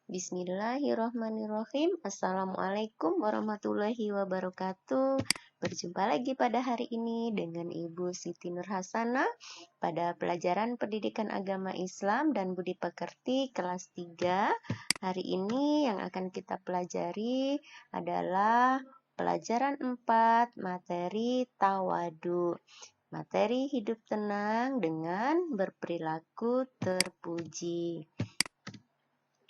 Bismillahirrahmanirrahim. Assalamualaikum warahmatullahi wabarakatuh. Berjumpa lagi pada hari ini dengan Ibu Siti Nurhasana pada pelajaran Pendidikan Agama Islam dan Budi Pekerti kelas 3. Hari ini yang akan kita pelajari adalah pelajaran 4 materi tawadu. Materi hidup tenang dengan berperilaku terpuji.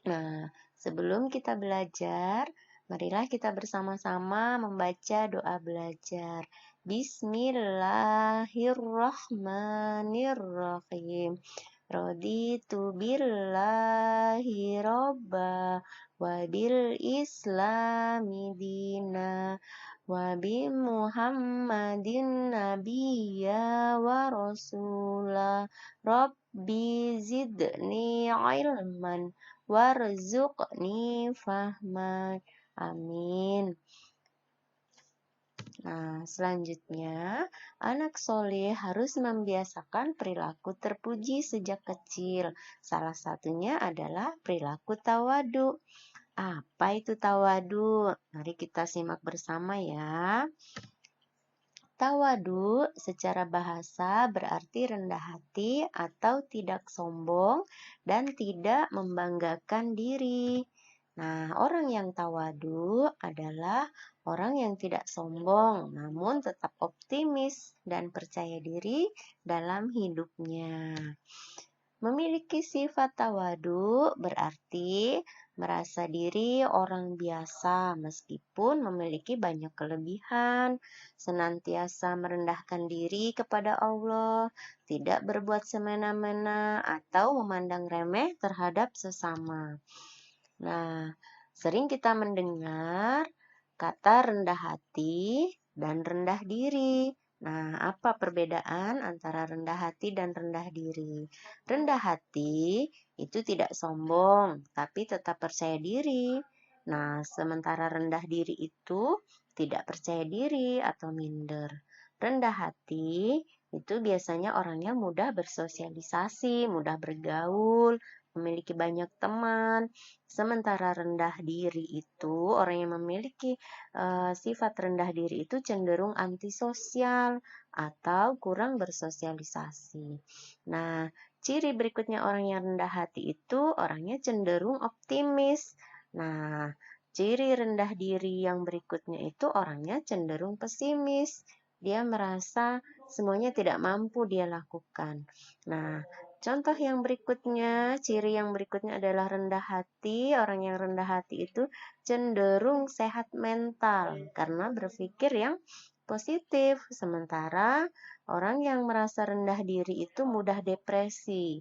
Nah, sebelum kita belajar, marilah kita bersama-sama membaca doa belajar. Bismillahirrahmanirrahim. Raditu billahi robba wa bil islami dina wa bi muhammadin nabiyya wa rasulah rabbi zidni ilman warzuqni fahman. Amin. Nah, selanjutnya, anak soleh harus membiasakan perilaku terpuji sejak kecil. Salah satunya adalah perilaku tawadu. Apa itu tawadu? Mari kita simak bersama ya. Tawadu secara bahasa berarti rendah hati atau tidak sombong dan tidak membanggakan diri. Nah, orang yang tawadu adalah orang yang tidak sombong, namun tetap optimis dan percaya diri dalam hidupnya. Memiliki sifat tawadu berarti merasa diri orang biasa meskipun memiliki banyak kelebihan, senantiasa merendahkan diri kepada Allah, tidak berbuat semena-mena atau memandang remeh terhadap sesama. Nah, sering kita mendengar kata rendah hati dan rendah diri. Nah, apa perbedaan antara rendah hati dan rendah diri? Rendah hati itu tidak sombong, tapi tetap percaya diri. Nah, sementara rendah diri itu tidak percaya diri atau minder. Rendah hati itu biasanya orangnya mudah bersosialisasi, mudah bergaul, memiliki banyak teman. Sementara rendah diri itu, orang yang memiliki sifat rendah diri itu cenderung antisosial atau kurang bersosialisasi. Nah, ciri berikutnya orang yang rendah hati itu orangnya cenderung optimis. Nah, ciri rendah diri yang berikutnya itu orangnya cenderung pesimis. Dia merasa semuanya tidak mampu dia lakukan. Nah, contoh yang berikutnya, ciri yang berikutnya adalah rendah hati. Orang yang rendah hati itu cenderung sehat mental karena berpikir yang positif. Sementara orang yang merasa rendah diri itu mudah depresi.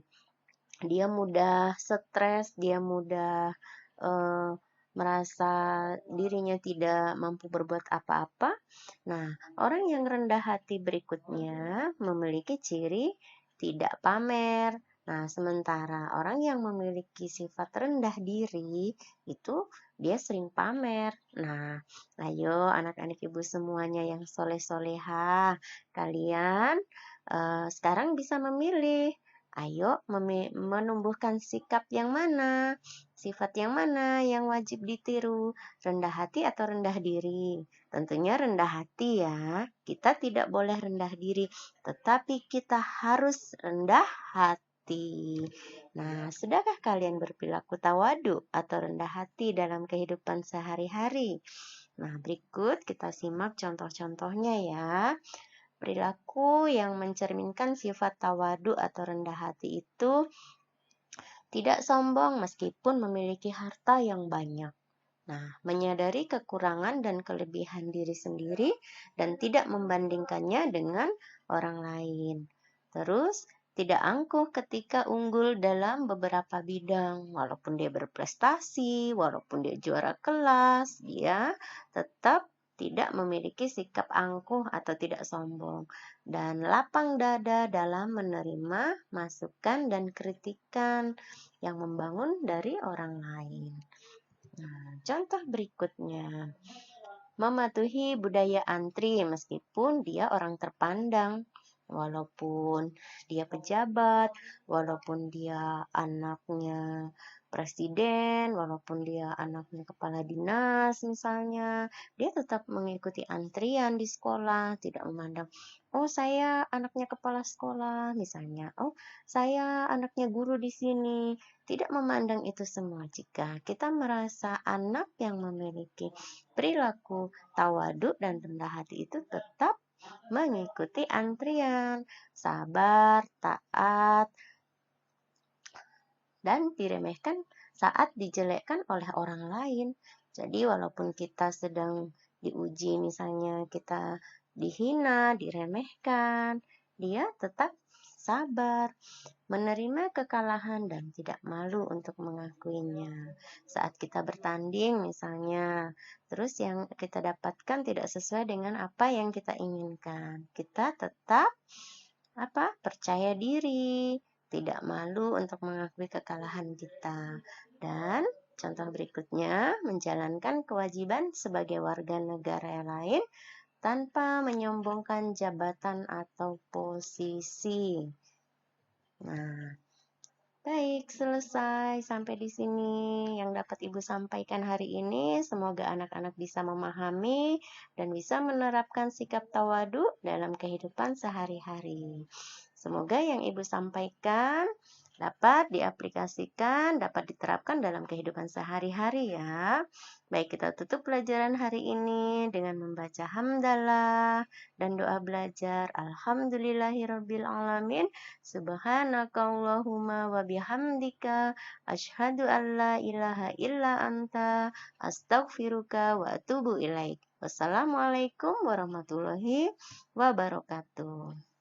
Dia mudah stres, dia mudah merasa dirinya tidak mampu berbuat apa-apa. Nah, orang yang rendah hati berikutnya memiliki ciri tidak pamer. Nah, sementara orang yang memiliki sifat rendah diri itu dia sering pamer. Nah, ayo anak-anak ibu semuanya yang soleh-soleha, kalian sekarang bisa memilih. Ayo menumbuhkan sikap yang mana, sifat yang mana yang wajib ditiru, rendah hati atau rendah diri. Tentunya rendah hati ya, kita tidak boleh rendah diri, tetapi kita harus rendah hati. Nah, sudahkah kalian berperilaku tawadu atau rendah hati dalam kehidupan sehari-hari? Nah, berikut kita simak contoh-contohnya ya. Perilaku yang mencerminkan sifat tawadu atau rendah hati itu tidak sombong meskipun memiliki harta yang banyak. Nah, menyadari kekurangan dan kelebihan diri sendiri dan tidak membandingkannya dengan orang lain. Terus, tidak angkuh ketika unggul dalam beberapa bidang. Walaupun dia berprestasi, walaupun dia juara kelas, dia tetap tidak memiliki sikap angkuh atau tidak sombong. Dan lapang dada dalam menerima masukan dan kritikan yang membangun dari orang lain. Nah, contoh berikutnya, mematuhi budaya antri meskipun dia orang terpandang, walaupun dia pejabat, walaupun dia anaknya presiden, walaupun dia anaknya kepala dinas misalnya, dia tetap mengikuti antrian di sekolah, tidak memandang, oh saya anaknya kepala sekolah misalnya, oh saya anaknya guru di sini. Tidak memandang itu semua. Jika kita merasa anak yang memiliki perilaku tawaduk dan rendah hati itu tetap mengikuti antrian, sabar, taat, dan diremehkan saat dijelekkan oleh orang lain. Jadi walaupun kita sedang diuji, misalnya kita dihina, diremehkan, dia tetap sabar, menerima kekalahan dan tidak malu untuk mengakuinya. Saat kita bertanding misalnya, terus yang kita dapatkan tidak sesuai dengan apa yang kita inginkan, kita tetap percaya diri, tidak malu untuk mengakui kekalahan kita. Dan contoh berikutnya, menjalankan kewajiban sebagai warga negara lain tanpa menyombongkan jabatan atau posisi. Nah, baik, selesai sampai di sini yang dapat Ibu sampaikan hari ini. Semoga anak-anak bisa memahami dan bisa menerapkan sikap tawadu dalam kehidupan sehari-hari. Semoga yang Ibu sampaikan dapat diaplikasikan, dapat diterapkan dalam kehidupan sehari-hari ya. Baik, kita tutup pelajaran hari ini dengan membaca hamdalah dan doa belajar. Alhamdulillahirabbil alamin. Subhanakallahumma wa bihamdika asyhadu an la ilaha illa anta astaghfiruka wa atubu ilaik. Wassalamualaikum warahmatullahi wabarakatuh.